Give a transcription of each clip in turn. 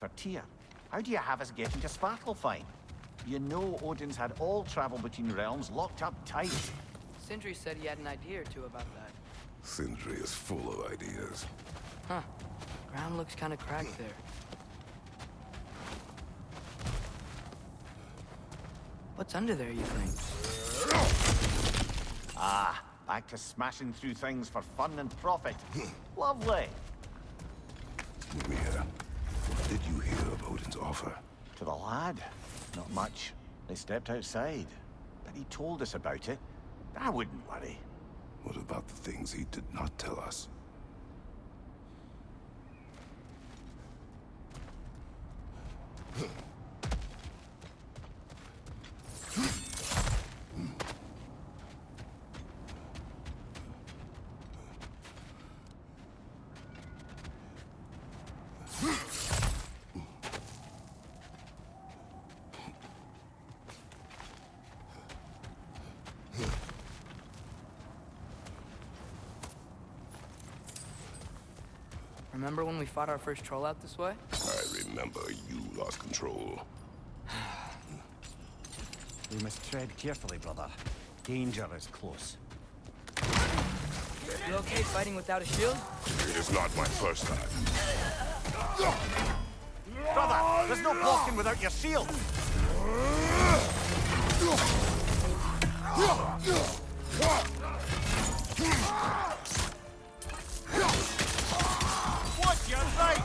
for Tyr. How do you have us get into Svartalfheim? You know Odin's had all travel between realms locked up tight. Sindri said he had an idea or two about that. Sindri is full of ideas. Huh. Ground looks kind of cracked there. What's under there, you think? Ah, back to smashing through things for fun and profit. Lovely. Mia, what did you hear of Odin's offer? To the lad? Not much. They stepped outside. But he told us about it. I wouldn't worry. What about the things he did not tell us? Remember when we fought our first troll out this way? I remember you lost control. We must tread carefully, brother. Danger is close. You okay fighting without a shield? It is not my first time. Brother, there's no blocking without your shield! Watch your right!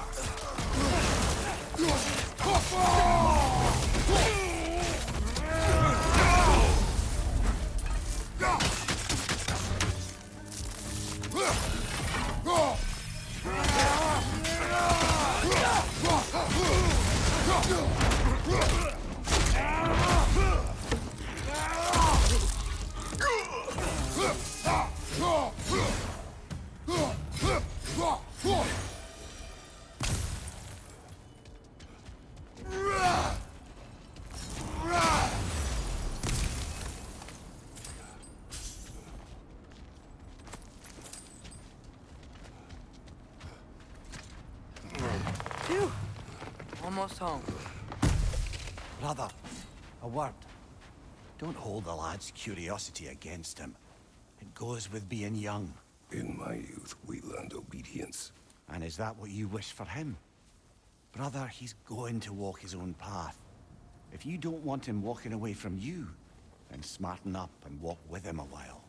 Phew. Almost home. Brother, a word. Don't hold the lad's curiosity against him. It goes with being young. In my youth, we learned obedience. And is that what you wish for him? Brother, he's going to walk his own path. If you don't want him walking away from you, then smarten up and walk with him a while.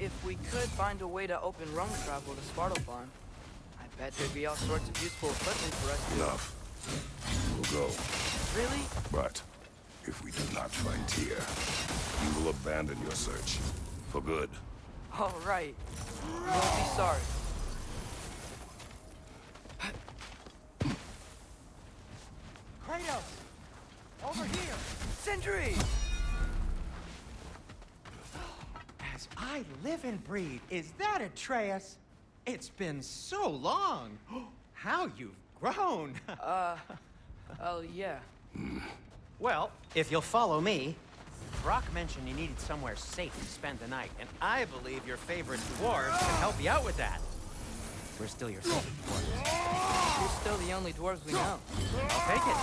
If we could find a way to open roam travel to Svartalfheim, I bet there'd be all sorts of useful equipment for us to... Enough. We'll go. Really? But if we do not find Tyr, you will abandon your search. For good. All right. You won't be sorry. Kratos! Over here! Sindri! As I live and breathe, is that Atreus? It's been so long. How you've grown. Oh, yeah. Well, if you'll follow me, Brock mentioned you needed somewhere safe to spend the night, and I believe your favorite dwarves can help you out with that. We're still your favorite dwarves. You're still the only dwarves we know. I'll take it.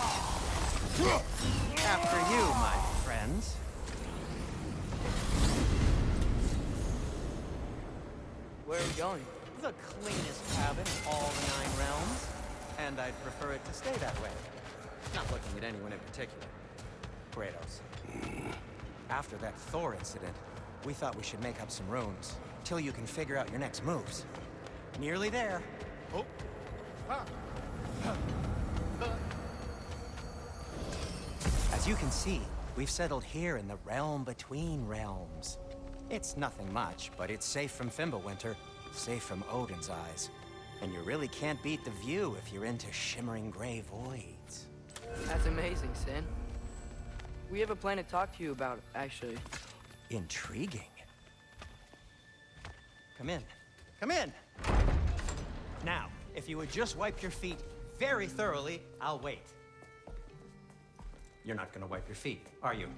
After you, my friends. Where are we going? The cleanest cabin in all the 9 realms. And I'd prefer it to stay that way. Not looking at anyone in particular. Kratos. After that Thor incident, we thought we should make up some rooms, till you can figure out your next moves. Nearly there. Oh. As you can see, we've settled here in the realm between realms. It's nothing much, but it's safe from Fimbulwinter, safe from Odin's eyes. And you really can't beat the view if you're into shimmering gray voids. That's amazing, Sin. We have a plan to talk to you about, actually. Intriguing. Come in. Come in! Now, if you would just wipe your feet very thoroughly, I'll wait. You're not gonna wipe your feet, are you?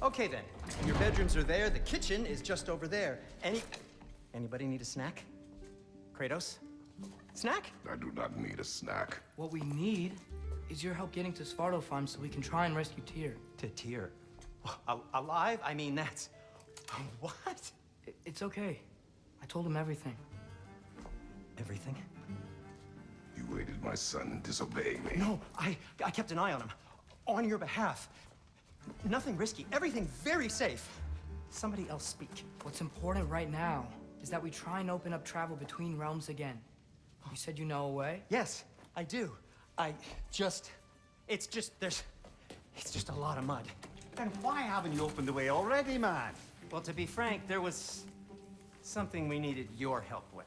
Okay then. Your bedrooms are there, the kitchen is just over there. Anybody need a snack? Kratos? Snack? I do not need a snack. What we need is your help getting to Svartalfheim so we can try and rescue Tyr. To Tyr? Alive? I mean, that's... What? It's okay. I told him everything. Everything? You aided my son disobeying me. No, I kept an eye on him. On your behalf. Nothing risky. Everything very safe. Somebody else speak. What's important right now is that we try and open up travel between realms again. You said you know a way? Yes, I do. It's just a lot of mud. Then why haven't you opened the way already, man? Well, to be frank, there was something we needed your help with.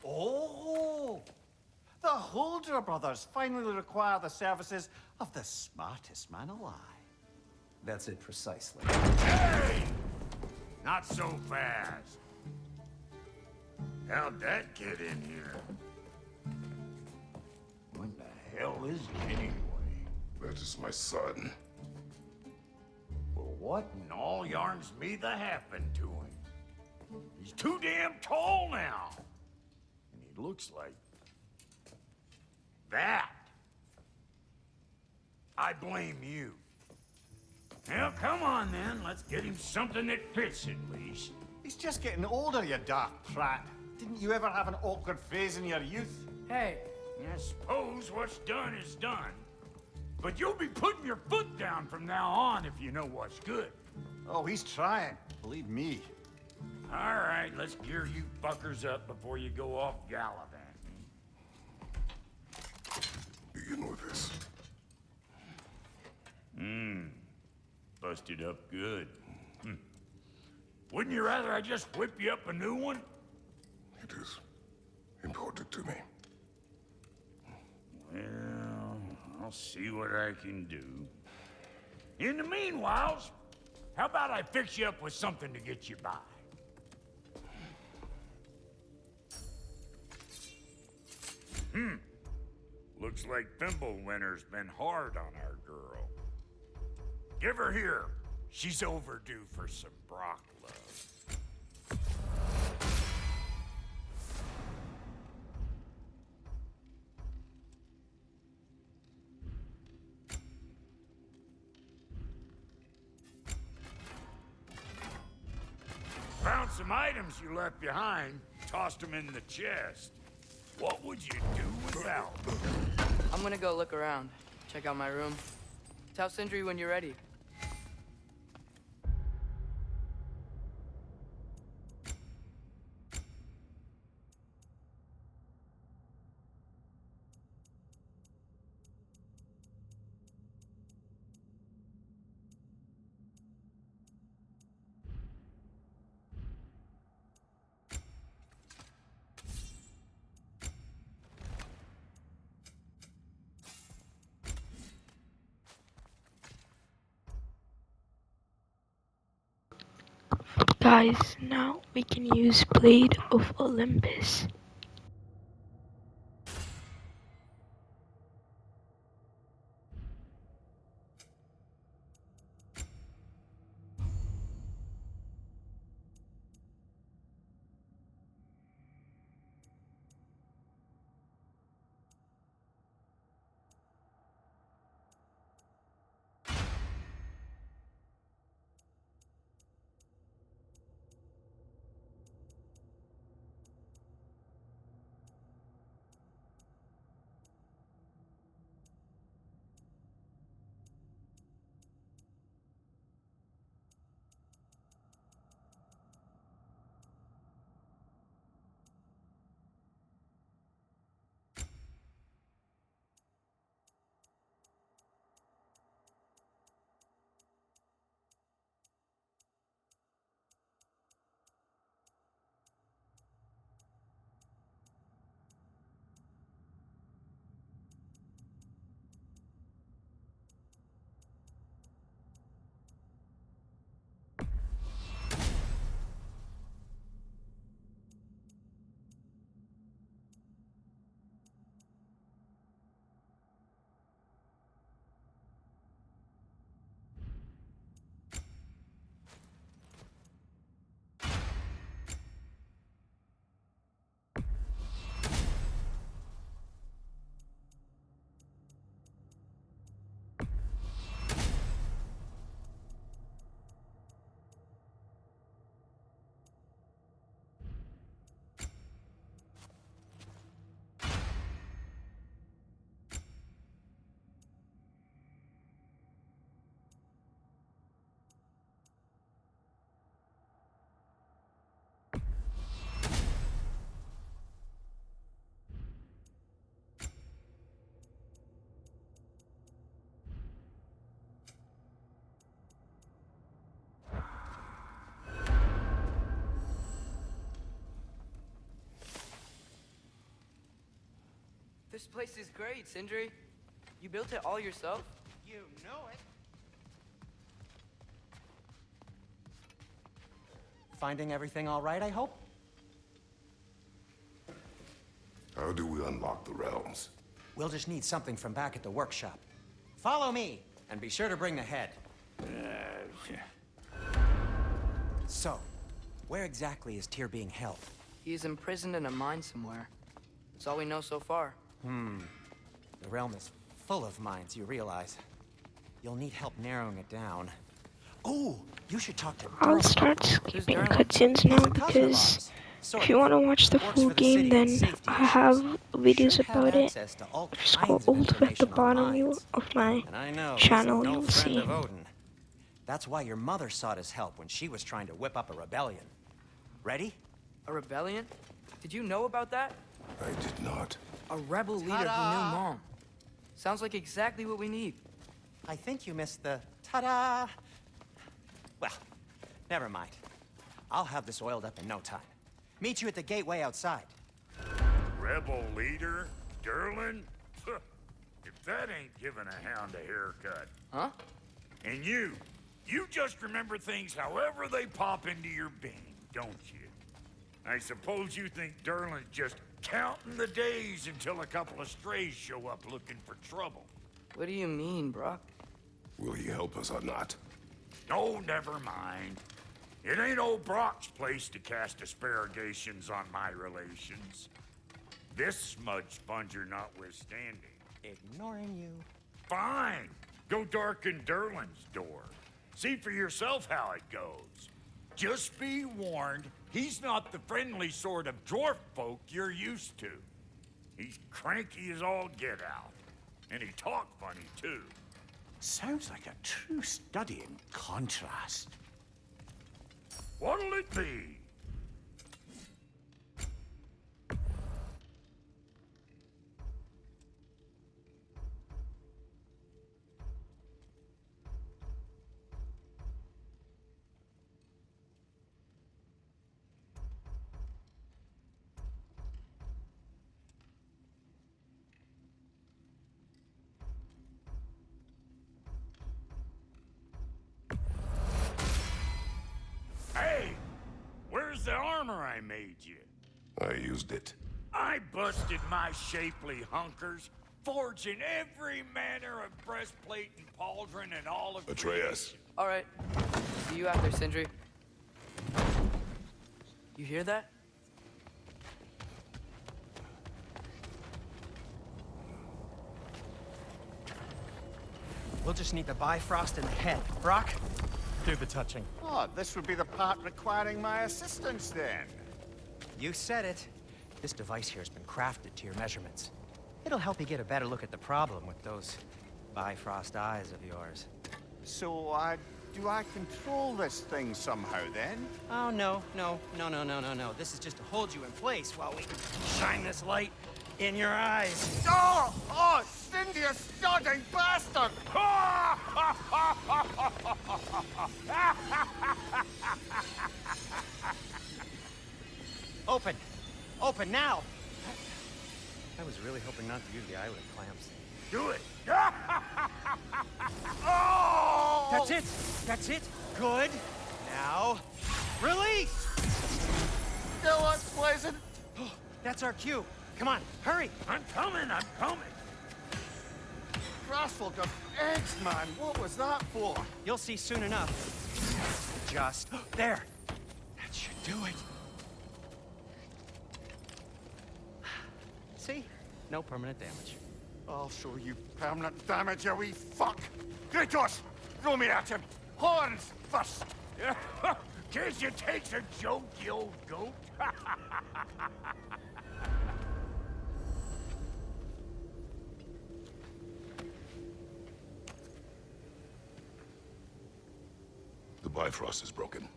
Oh! The Holder brothers finally require the services of the smartest man alive. That's it precisely. Hey! Not so fast. How'd that get in here? What the hell is he anyway? That is my son. Well, what in all yarns me that happened to him? He's too damn tall now. And he looks like... that. I blame you. Well, come on then. Let's get him something that fits at least. He's just getting older, you daft prat. Didn't you ever have an awkward phase in your youth? Hey, I suppose what's done is done. But you'll be putting your foot down from now on if you know what's good. Oh, he's trying. Believe me. All right, let's gear you fuckers up before you go off gallivanting. Begin with this. Busted up good. Wouldn't you rather I just whip you up a new one? It is important to me. Well, I'll see what I can do. In the meanwhile, how about I fix you up with something to get you by? Looks like Thimblewinter's been hard on our girl. Give her here. She's overdue for some Brock love. Found some items you left behind, tossed them in the chest. What would you do without them? I'm gonna go look around. Check out my room. Tell Sindri when you're ready. Guys, now we can use Blade of Olympus. This place is great, Sindri. You built it all yourself? You know it. Finding everything all right, I hope? How do we unlock the realms? We'll just need something from back at the workshop. Follow me, and be sure to bring the head. So, where exactly is Tyr being held? He's imprisoned in a mine somewhere. That's all we know so far. The realm is full of mines, you realize. You'll need help narrowing it down. Oh, you should talk to I'll Durlin. start skipping Darren? cutscenes He's now a cousin of because ours. Sort if you of. want to watch the Works full for the game, city then with safety I have issues. videos Should have about it. access to all Scroll kinds of all the way at the information on bottom mines. of my And I know channel, he's no you'll friend see. of Odin. That's why your mother sought his help when she was trying to whip up a rebellion. Ready? A rebellion? Did you know about that? I did not. A rebel leader who knew Mom. Sounds like exactly what we need. I think you missed the ta-da. Well, never mind. I'll have this oiled up in no time. Meet you at the gateway outside. Rebel leader? Durlin? If that ain't giving a hound a haircut. Huh? And you just remember things however they pop into your being, don't you? I suppose you think Durlin's just counting the days until a couple of strays show up looking for trouble. What do you mean, Brock? Will he help us or not? Oh, never mind. It ain't old Brock's place to cast aspersions on my relations. This smudge sponger notwithstanding. Ignoring you. Fine. Go darken Durlin's door. See for yourself how it goes. Just be warned, he's not the friendly sort of dwarf folk you're used to. He's cranky as all get out. And he talk funny, too. Sounds like a true study in contrast. What'll it be? Hey! Where's the armor I made you? I used it. I busted my shapely hunkers, forging every manner of breastplate and pauldron and all of Atreus. All right. See you out there, Sindri. You hear that? We'll just need the Bifrost in the head. Brock, do the touching. Oh, this would be the part requiring my assistance then. You said it. This device here has been crafted to your measurements. It'll help you get a better look at the problem with those Bifrost eyes of yours. So, do I control this thing somehow then? Oh, no. This is just to hold you in place while we shine this light in your eyes. Oh! Oh, Cindy, you sodding bastard! Open! Open now! I was really hoping not to use the eyelid clamps. Do it! Oh! That's it! That's it! Good! Now, release! Still unpleasant. That's our cue. Come on, hurry! I'm coming! Grassful got eggs, man. What was that for? You'll see soon enough. Just there. That should do it. See? No permanent damage. I'll show you permanent damage, you wee fuck. Kratos, throw me at him. Horns first. Can't you take a joke, you old goat? The Bifrost is broken.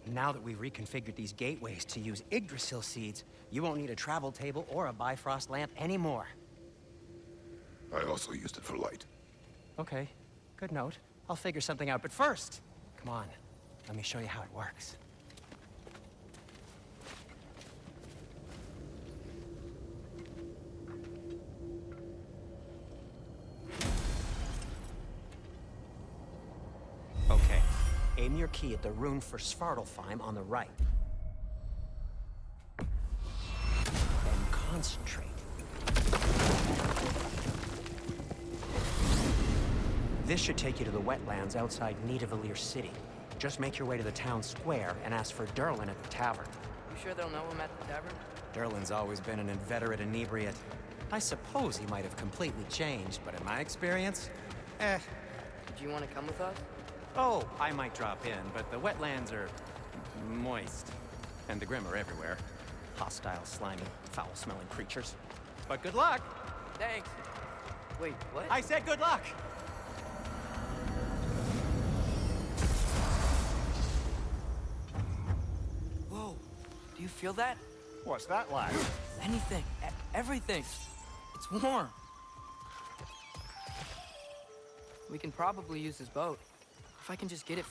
Now that we've reconfigured these gateways to use Yggdrasil seeds, you won't need a travel table or a Bifrost lamp anymore. I also used it for light. Okay, good note. I'll figure something out, but first, come on, let me show you how it works. aim your key at the rune for Svartalfheim on the right. Then concentrate. This should take you to the wetlands outside Nidavellir City. Just make your way to the town square and ask for Derlin at the tavern. You sure they'll know him at the tavern? Derlin's always been an inveterate inebriate. I suppose he might have completely changed, but in my experience, Do you want to come with us? Oh, I might drop in, but the wetlands are moist. And the Grim are everywhere. Hostile, slimy, foul-smelling creatures. But good luck! Thanks. Wait, what? I said good luck! Whoa, do you feel that? What's that like? Anything, everything. It's warm. We can probably use this boat. If I can just get it.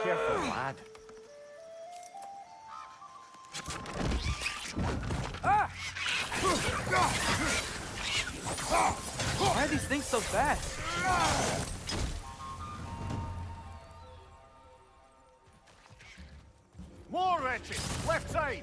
Careful, lad. Ah! Why are these things so fast? More wretches! Left side!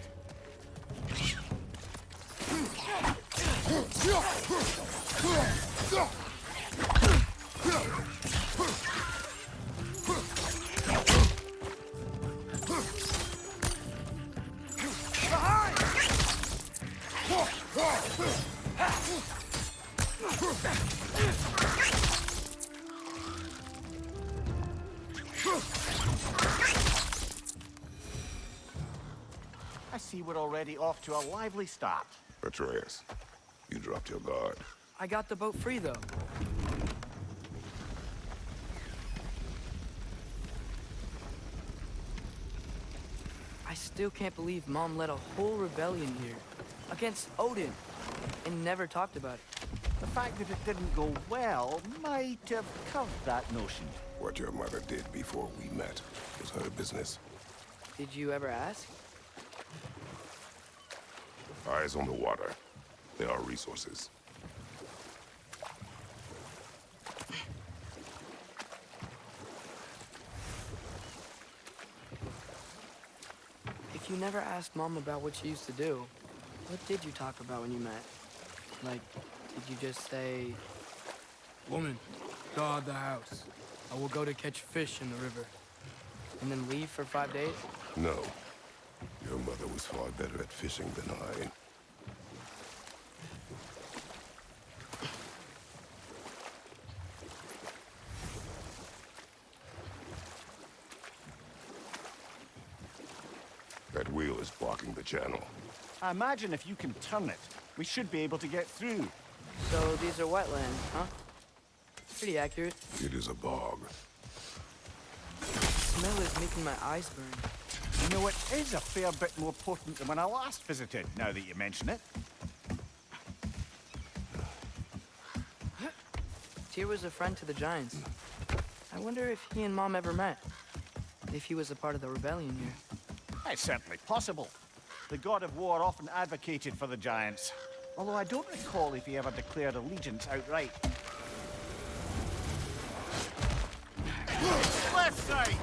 I see we're already off to a lively start. Atreus, you dropped your guard. I got the boat free, though. I still can't believe Mom led a whole rebellion here. Against Odin. And never talked about it. The fact that it didn't go well might have curved that notion. What your mother did before we met was her business. Did you ever ask? Eyes on the water. There are resources. If you never asked Mom about what she used to do, what did you talk about when you met? Like, did you just say... Woman, guard the house. I will go to catch fish in the river. And then leave for 5 days? No. Your mother was far better at fishing than I. That wheel is blocking the channel. I imagine if you can turn it, we should be able to get through. So these are wetlands, huh? Pretty accurate. It is a bog. The smell is making my eyes burn. You know, it is a fair bit more potent than when I last visited, now that you mention it. Tyr was a friend to the Giants. I wonder if he and Mom ever met. If he was a part of the rebellion here. It's certainly possible. The god of war often advocated for the Giants. Although I don't recall if he ever declared allegiance outright. Left side!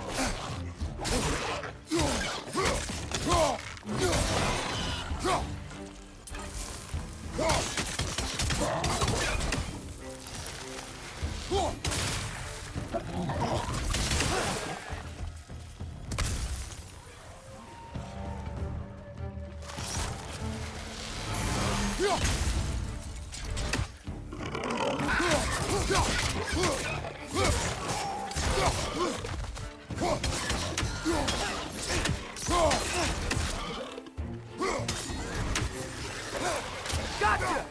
Gotcha!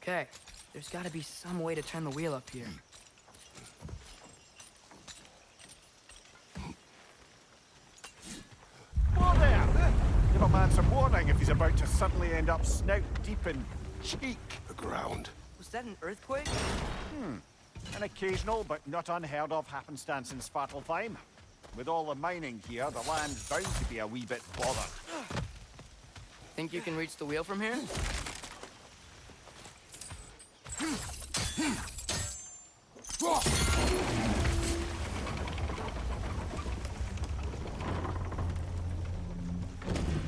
Okay, there's gotta be some way to turn the wheel up here. Whoa there! Give a man some warning if he's about to suddenly end up snout deep in cheek. The ground. Was that an earthquake? An occasional but not unheard of happenstance in Svartalfheim. With all the mining here, the land's bound to be a wee bit bothered. Think you can reach the wheel from here?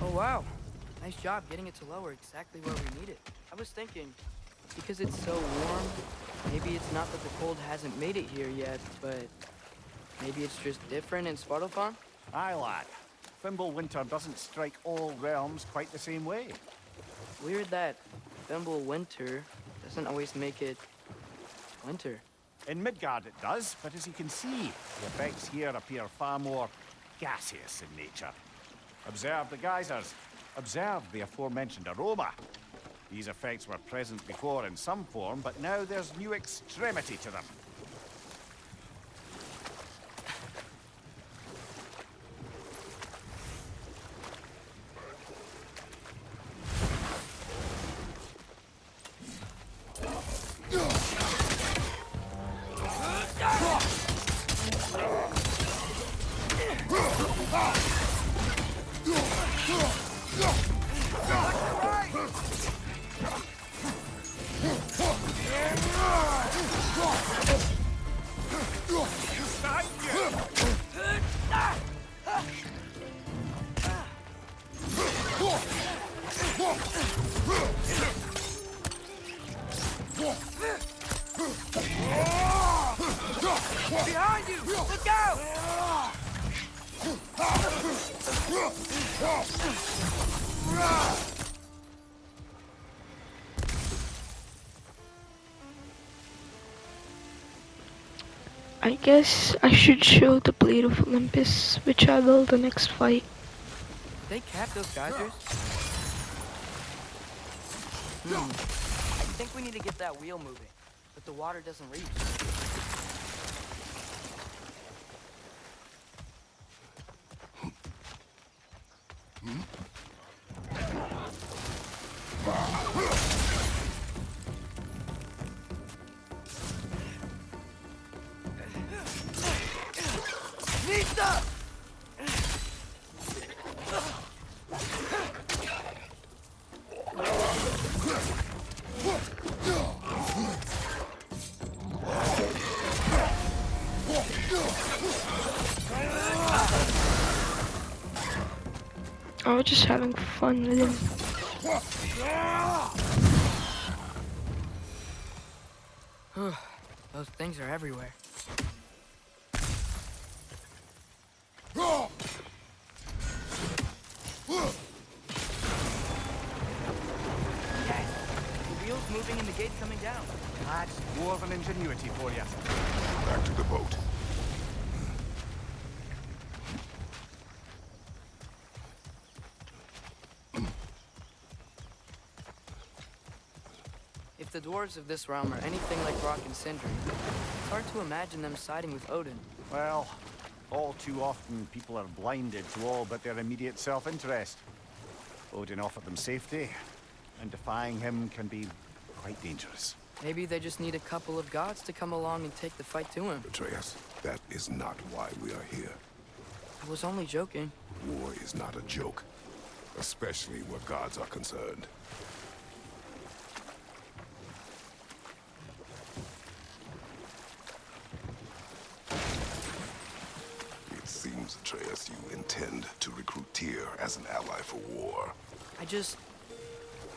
Oh wow, nice job getting it to lower exactly where we need it. I was thinking, because it's so warm, maybe it's not that the cold hasn't made it here yet, but maybe it's just different in Svartalfheim? Aye, lad. Thimble winter doesn't strike all realms quite the same way. Weird that Thimble winter doesn't always make it winter. In Midgard it does, but as you can see, the effects here appear far more gaseous in nature. Observe the geysers. Observe the aforementioned aroma. These effects were present before in some form, but now there's new extremity to them. Behind you! Look out! I guess I should show the Blade of Olympus, which I will the next fight. Did they cap those geysers? I think we need to get that wheel moving, but the water doesn't reach. Nista! I was just having fun with him. Those things are everywhere. Yes! The wheel's moving and the gate's coming down. That's dwarven ingenuity for you. Back to the boat. If the dwarves of this realm are anything like Rock and Sindri, it's hard to imagine them siding with Odin. Well, all too often people are blinded to all but their immediate self-interest. Odin offered them safety, and defying him can be quite dangerous. Maybe they just need a couple of gods to come along and take the fight to him. Atreus, that is not why we are here. I was only joking. War is not a joke, especially where gods are concerned. It seems, Atreus, you intend to recruit Tyr as an ally for war.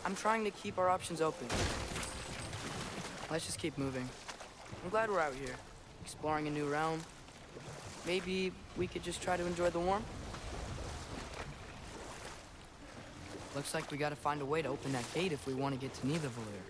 I'm trying to keep our options open. Let's just keep moving. I'm glad we're out here, exploring a new realm. Maybe we could just try to enjoy the warmth? Looks like we gotta find a way to open that gate if we want to get to Nidavellir.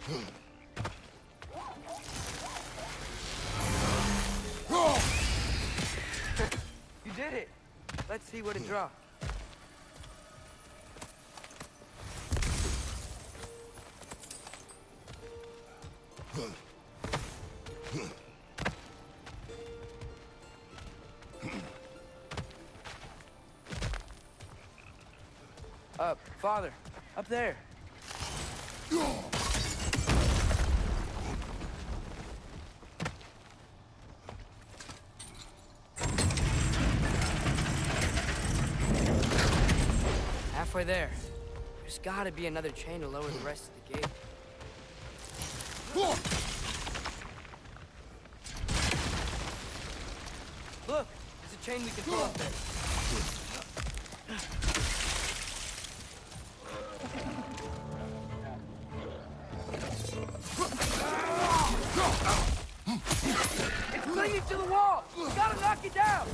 You did it! Let's see what it dropped. Father, up there. Halfway there. There's gotta be another chain to lower the rest of the gate. Look, there's a chain we can pull up there. It's clinging to the wall! We gotta knock it down!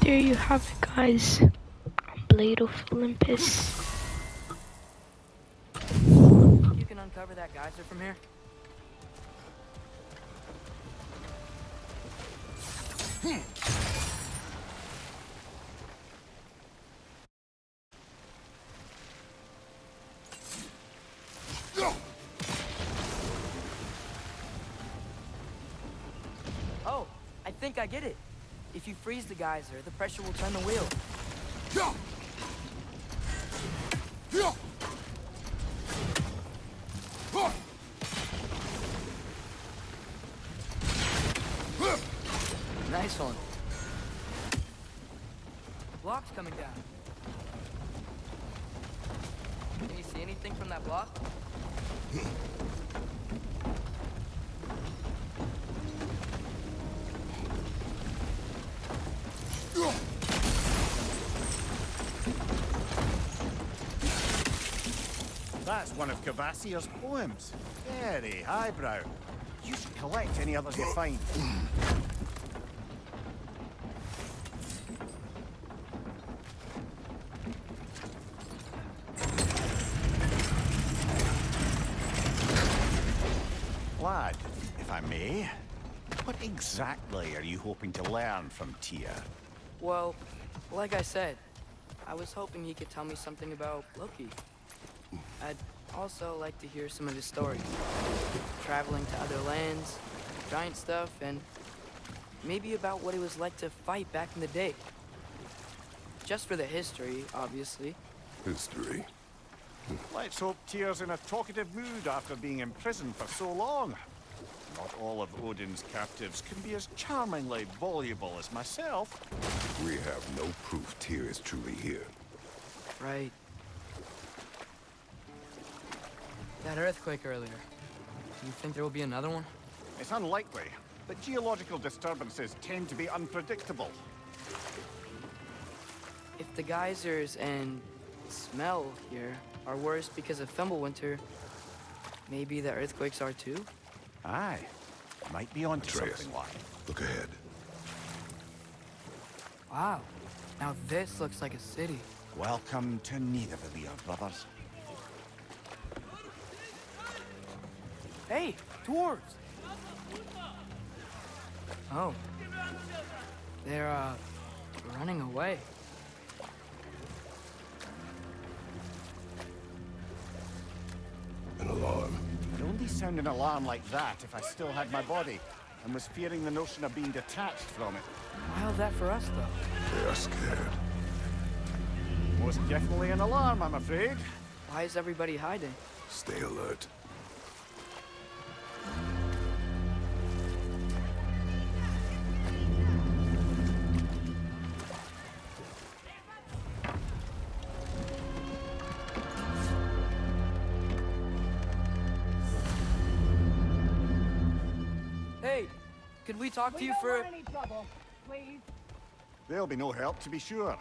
There you have it, guys. Blade of Olympus. You can uncover that geyser from here? Oh, I think I get it. If you freeze the geyser, the pressure will turn the wheel. Nice one. The block's coming down. Can you see anything from that block? That's one of Cavassier's poems. Very highbrow. You should collect any others you find. Lad, if I may, what exactly are you hoping to learn from Tyr? Well, like I said, I was hoping he could tell me something about Loki. I'd also like to hear some of his stories. Traveling to other lands, giant stuff, and maybe about what it was like to fight back in the day. Just for the history, obviously. History. Let's hope Tyr's in a talkative mood after being imprisoned for so long. Not all of Odin's captives can be as charmingly voluble as myself. We have no proof Tyr is truly here. Right. That earthquake earlier. Do you think there will be another one? It's unlikely, but geological disturbances tend to be unpredictable. If the geysers and smell here are worse because of Fimbulwinter, maybe the earthquakes are too? Aye. Might be onto Atreus, something, lad. look ahead. Wow. Now this looks like a city. Welcome to Nidavellir, brothers. Hey, dwarves! Oh. They're, running away. An alarm. I'd only sound an alarm like that if I still had my body, and was fearing the notion of being detached from it. How's that for us, though? They are scared. Most definitely an alarm, I'm afraid. Why is everybody hiding? Stay alert. Hey, could we talk to you for... please? They'll be no help, to be sure.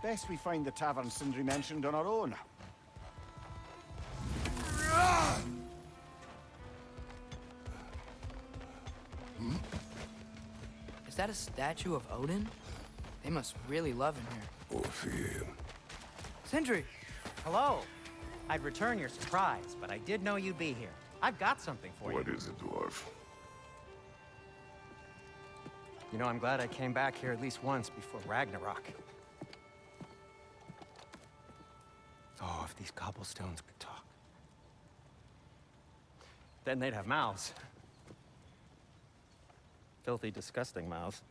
Best we find the tavern Sindri mentioned on our own. Is that a statue of Odin? They must really love him here. Or fear. Sindri! Hello. I'd return your surprise, but I did know you'd be here. I've got something for you. What is it, dwarf? You know, I'm glad I came back here at least once before Ragnarok. Oh, if these cobblestones could talk. Then they'd have mouths. Filthy, disgusting mouths.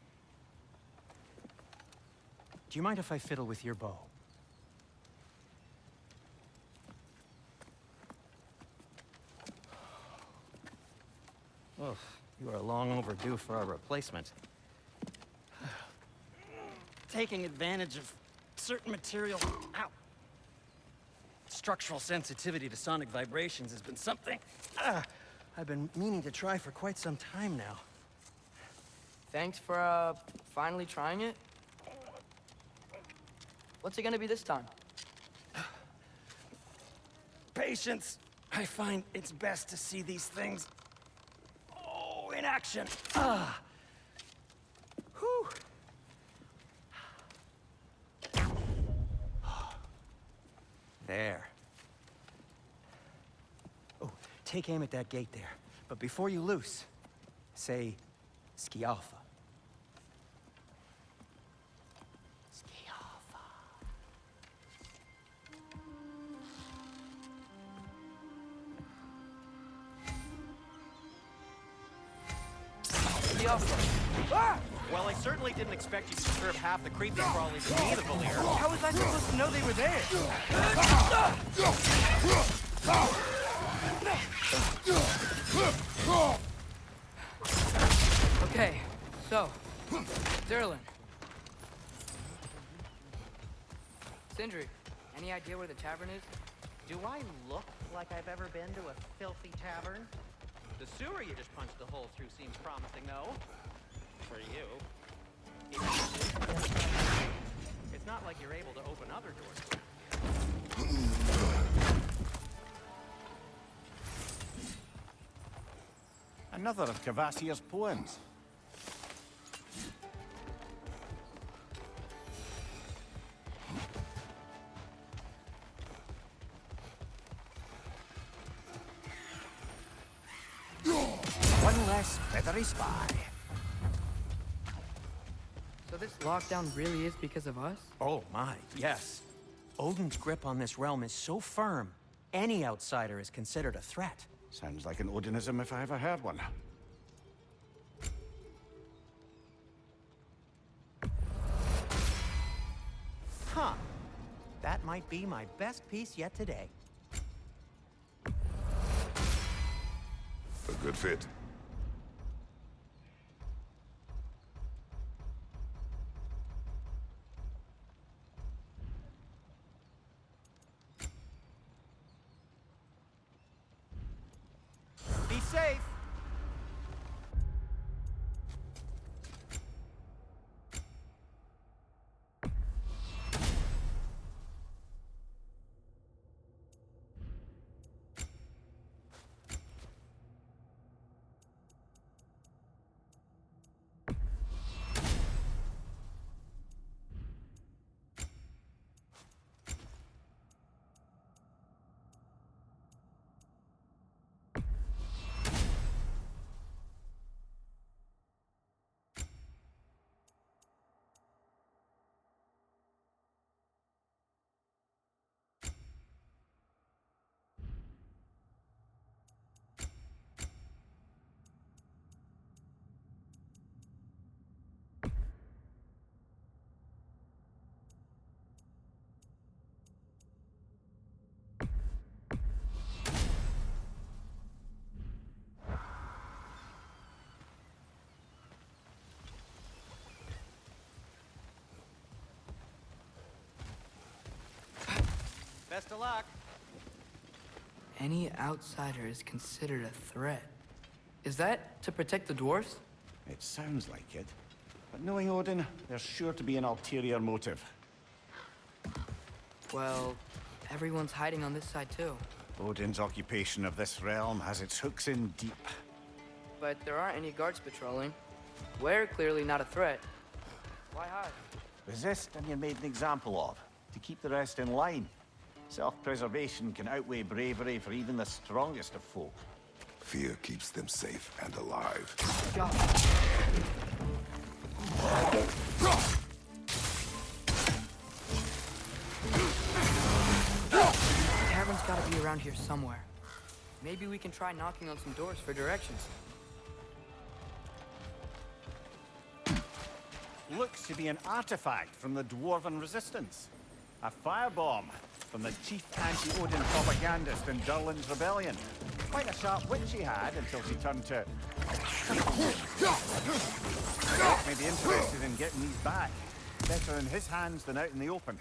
Do you mind if I fiddle with your bow? Oh, you are long overdue for a replacement. Taking advantage of certain material. Ow! Structural sensitivity to sonic vibrations has been something I've been meaning to try for quite some time now. Thanks for, finally trying it. What's it gonna be this time? Patience. I find it's best to see these things, in action. Whew. There. Oh, take aim at that gate there. But before you loose, say, Ski Alpha. Ski Alpha. Well, I certainly didn't expect you to disturb half the creepy crawlies in me, the Valir. How was I supposed to know they were there? Okay, so, Derlin. Sindri, any idea where the tavern is? Do I look like I've ever been to a filthy tavern? The sewer you just punched a hole through seems promising, though. For you. It's not like you're able to open other doors. Another of Kvasir's poems. One less feathery spy. So this lockdown really is because of us? Oh my, yes. Odin's grip on this realm is so firm, any outsider is considered a threat. Sounds like an Odinism if I ever heard one. Huh. That might be my best piece yet today. A good fit. Be safe! Best of luck. Any outsider is considered a threat. Is that to protect the dwarves? It sounds like it. But knowing Odin, there's sure to be an ulterior motive. Well, everyone's hiding on this side too. Odin's occupation of this realm has its hooks in deep. But there aren't any guards patrolling. We're clearly not a threat. Why hide? Resist and you're made an example of, to keep the rest in line. Self-preservation can outweigh bravery for even the strongest of folk. Fear keeps them safe and alive. God. The tavern's gotta be around here somewhere. Maybe we can try knocking on some doors for directions. Looks to be an artifact from the Dwarven Resistance. A firebomb from the chief anti-Odin propagandist in Durlin's rebellion. Quite a sharp wit she had until she turned to... Folk may be interested in getting these back. Better in his hands than out in the open.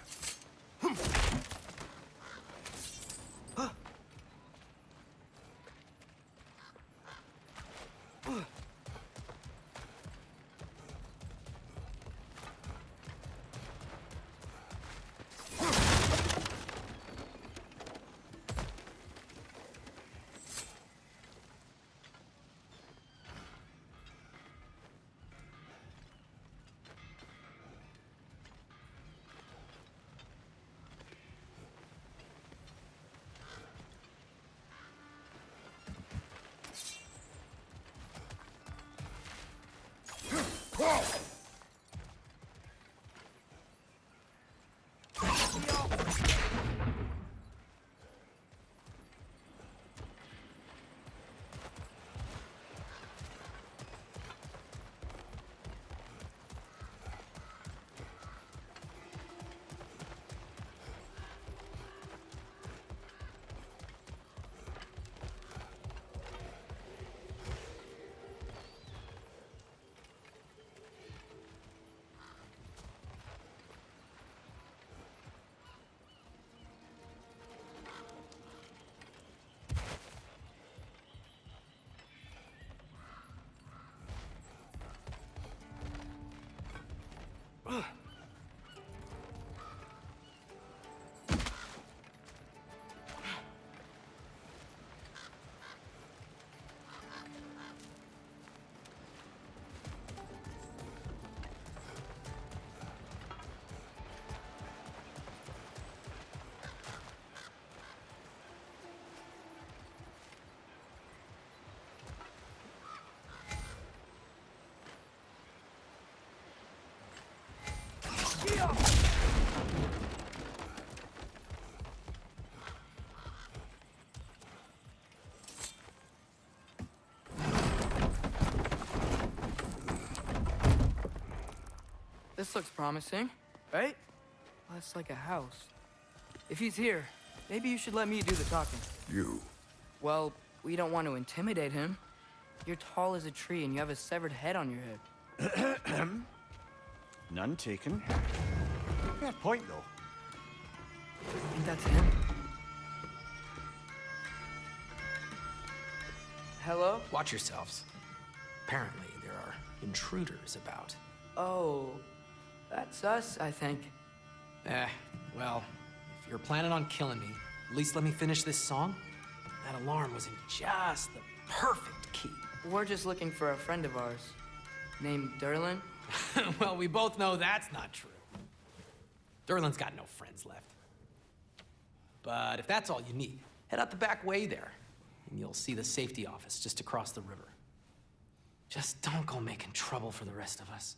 This looks promising, right? Well, that's like a house. If he's here, maybe you should let me do the talking. You. Well, we don't want to intimidate him. You're tall as a tree and you have a severed head on your head. None taken. Fair point, though. I think that's him. Hello? Watch yourselves. Apparently, there are intruders about. Oh, that's us, I think. Well, if you're planning on killing me, at least let me finish this song. That alarm was in just the perfect key. We're just looking for a friend of ours, named Durlin. Well, we both know that's not true. Durlin's got no friends left. But if that's all you need, head out the back way there, and you'll see the safety office just across the river. Just don't go making trouble for the rest of us.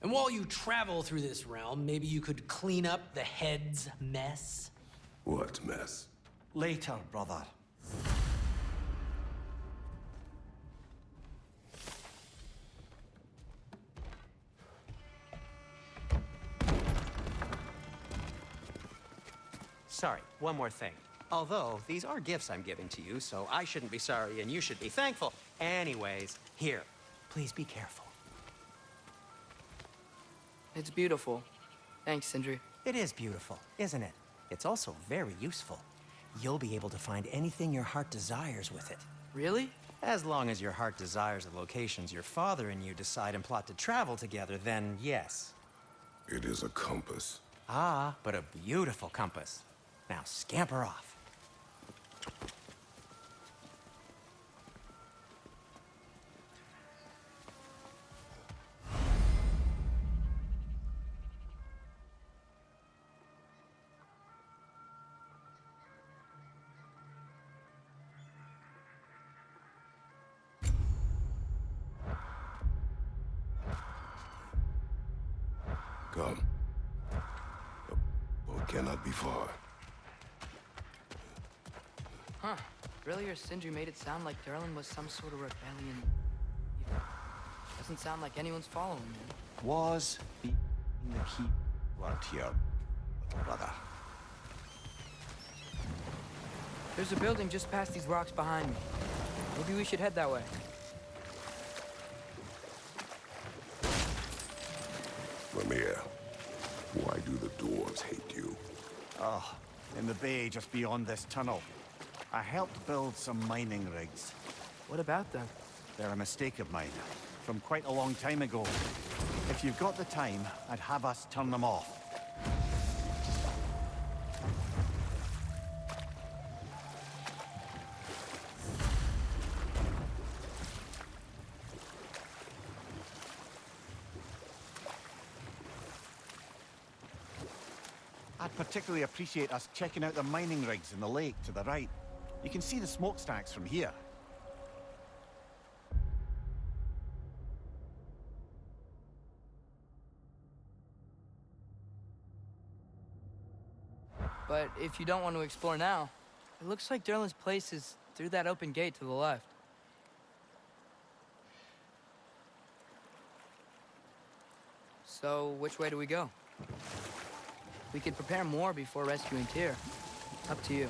And while you travel through this realm, maybe you could clean up the head's mess? What mess? Later, brother. Sorry, one more thing. Although, these are gifts I'm giving to you, so I shouldn't be sorry and you should be thankful. Anyways, here, please be careful. It's beautiful. Thanks, Sindri. It is beautiful, isn't it? It's also very useful. You'll be able to find anything your heart desires with it. Really? As long as your heart desires the locations your father and you decide and plot to travel together, then yes. It is a compass. Ah, but a beautiful compass. Now scamper off. Come. The boat cannot be far. Huh. Earlier, Sindri made it sound like Durlin was some sort of rebellion. Doesn't sound like anyone's following him. Was being the key word here, little brother. There's a building just past these rocks behind me. Maybe we should head that way. Lemire, why do the dwarves hate you? Oh, in the bay just beyond this tunnel. I helped build some mining rigs. What about them? They're a mistake of mine, from quite a long time ago. If you've got the time, I'd have us turn them off. I'd particularly appreciate us checking out the mining rigs in the lake to the right. You can see the smokestacks from here. But if you don't want to explore now, it looks like Durlin's place is through that open gate to the left. So, which way do we go? We could prepare more before rescuing Tyr. Up to you.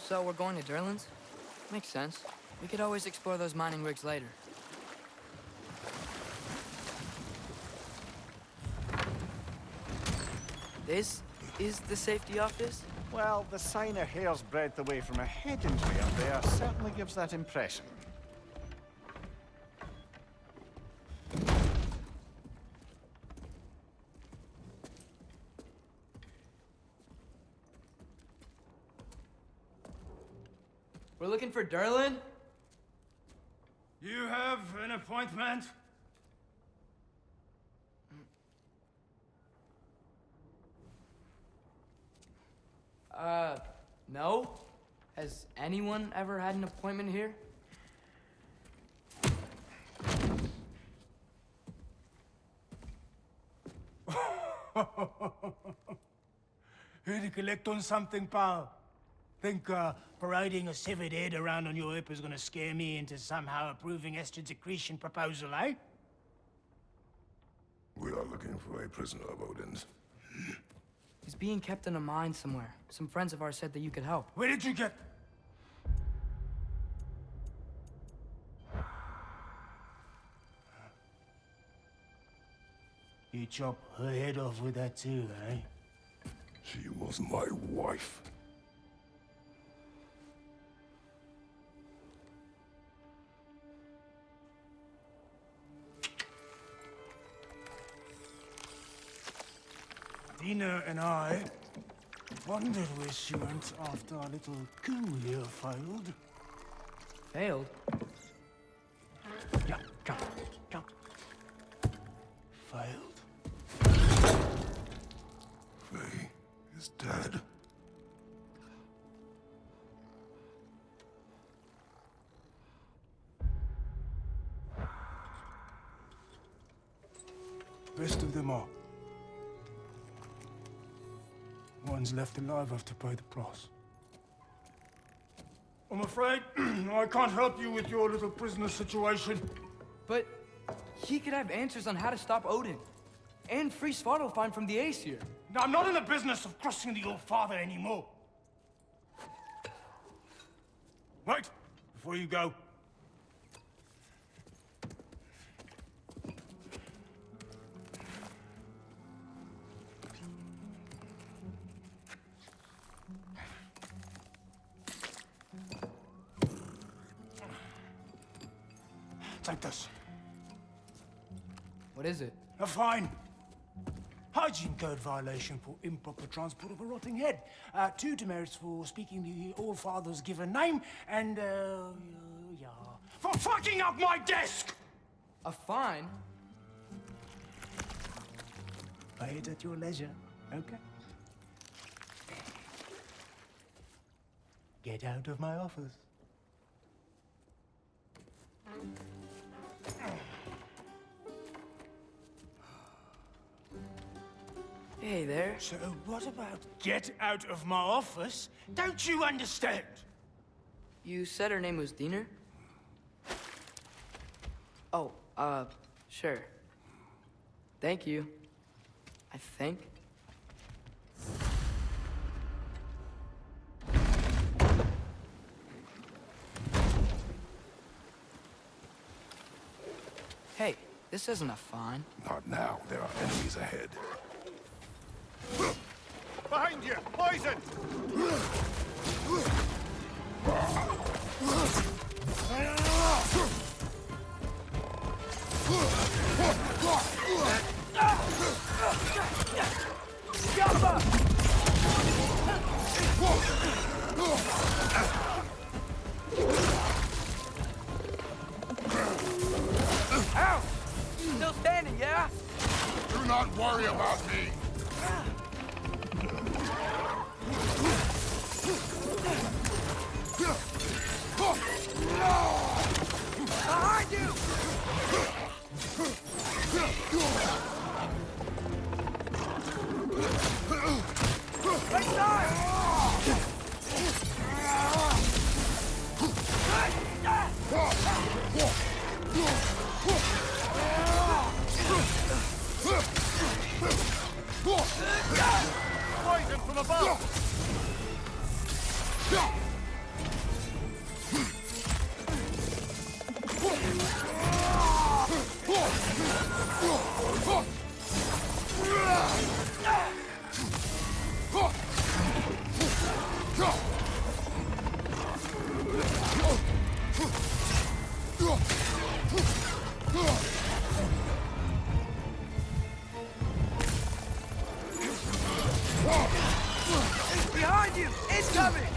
So we're going to Durlin's? Makes sense. We could always explore those mining rigs later. This is the safety office? Well, the sign a hair's breadth away from a head injury up there certainly gives that impression. We're looking for Durlin? You have an appointment? No? Has anyone ever had an appointment here? Here to collect on something, pal? Think, parading a severed head around on your hip is gonna scare me into somehow approving Estrid's accretion proposal, eh? We are looking for a prisoner of Odin's. He's being kept in a mine somewhere. Some friends of ours said that you could help. Where did you get... You chop her head off with that too, eh? She was my wife. Dina and I wondered where she went after our little coup here failed. Failed? Yeah, come, come. Failed. Faye is dead. Best of them all. One's left alive have to pay the price. I'm afraid I can't help you with your little prisoner situation. But he could have answers on how to stop Odin. And free Svartalfheim from the Aesir. Now, I'm not in the business of crossing the Old Father anymore. Right, before you go. Take this. What is it? A fine. Hygiene code violation for improper transport of a rotting head. 2 demerits for speaking the All Father's given name, and, yeah. For fucking up my desk! A fine? Pay it at your leisure, okay? Get out of my office. Hey there. So what about get out of my office? Don't you understand? You said her name was Diener? Oh, sure. Thank you. I think. Hey, this isn't a fine. Not now. There are enemies ahead. Behind you! Poison! Ow! Still standing, yeah? Do not worry about me. Behind you! Right side! Poison from above! Behind you! It's coming!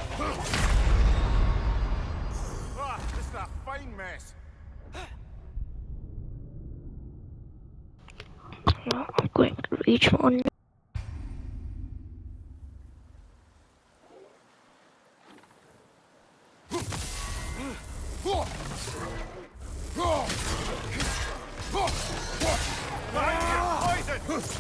Ah, this is a fine mess. I'm going to reach one. Behind you! Poison!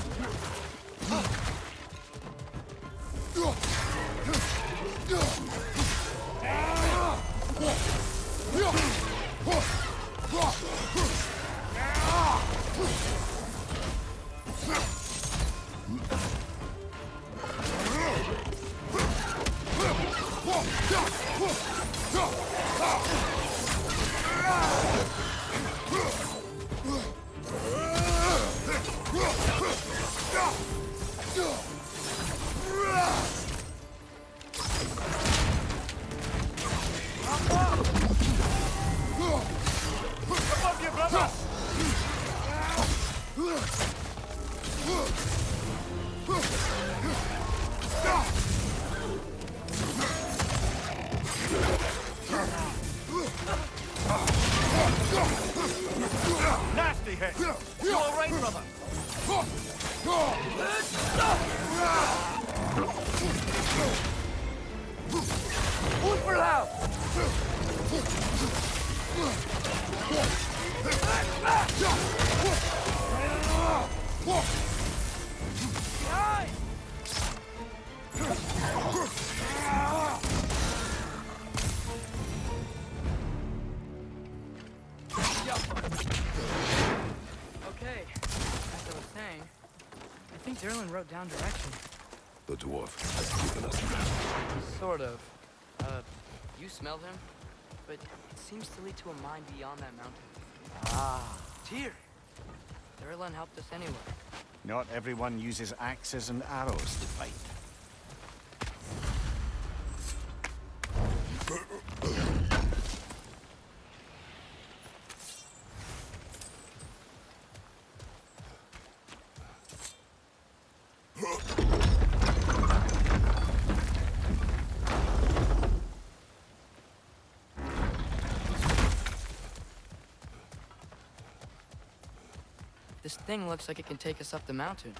think Derlin wrote down directions. The dwarf has given us a map. Sort of. You smell him? But it seems to lead to a mine beyond that mountain. Ah, Tyr! Derlin helped us anyway. not everyone uses axes and arrows to fight. This thing looks like it can take us up the mountain.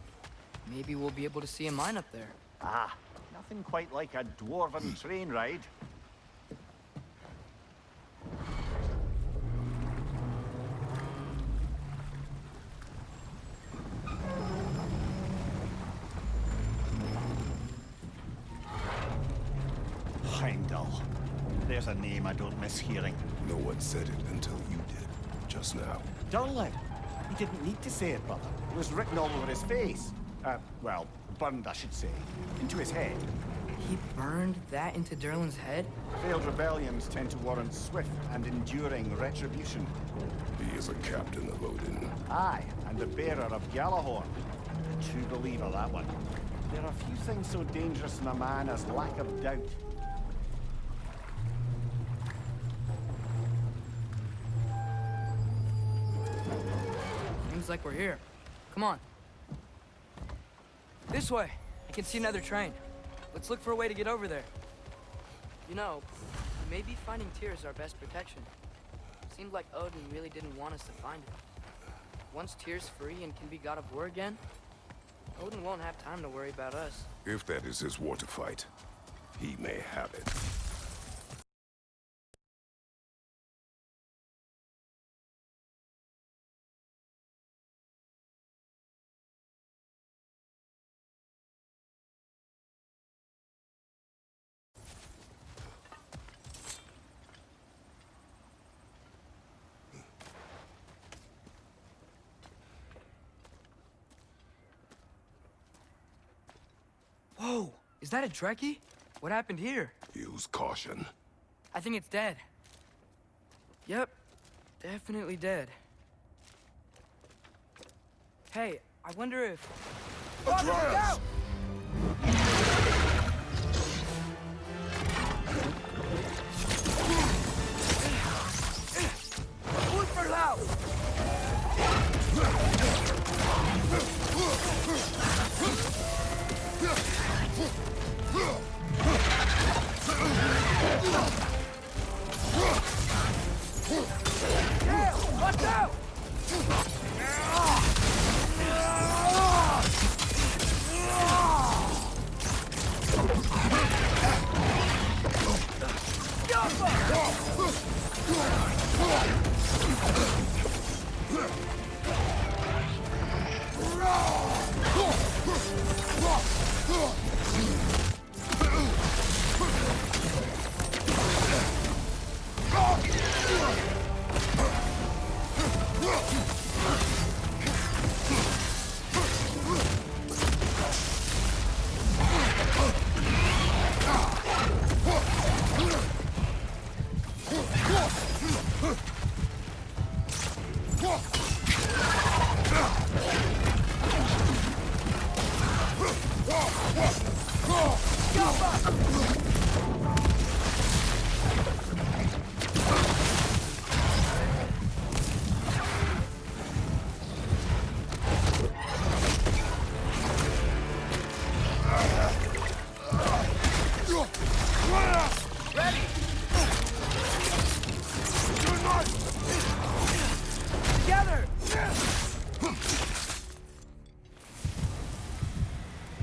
Maybe we'll be able to see a mine up there. Ah, nothing quite like a dwarven train ride. Heimdall. There's a name I don't miss hearing. No one said it until you did, just now. Durlin! He didn't need to say it, brother. It was written all over his face. Well, burned, I should say. Into his head. He burned that into Derlin's head? Failed rebellions tend to warrant swift and enduring retribution. He is a captain of Odin. Aye, and the bearer of Galahorn. A true believer, that one. There are few things so dangerous in a man as lack of doubt. Seems like we're here. Come on. This way. I can see another train. Let's look for a way to get over there. You know, maybe finding Tyr is our best protection. Seemed like Odin really didn't want us to find it. Once Tyr's free and can be god of war again, Odin won't have time to worry about us. If that is his war to fight, he may have it. Whoa! Is that a Trekkie? What happened here? Use caution. I think it's dead. Yep. Definitely dead. Hey, I wonder if... Atreus! Look for loud! Watch out!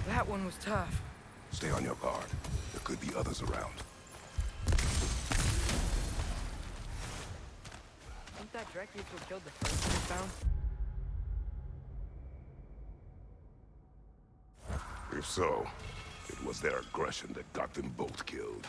That one was tough. Stay on your guard. There could be others around. Think that Drek who killed the first one we found? If so, it was their aggression that got them both killed.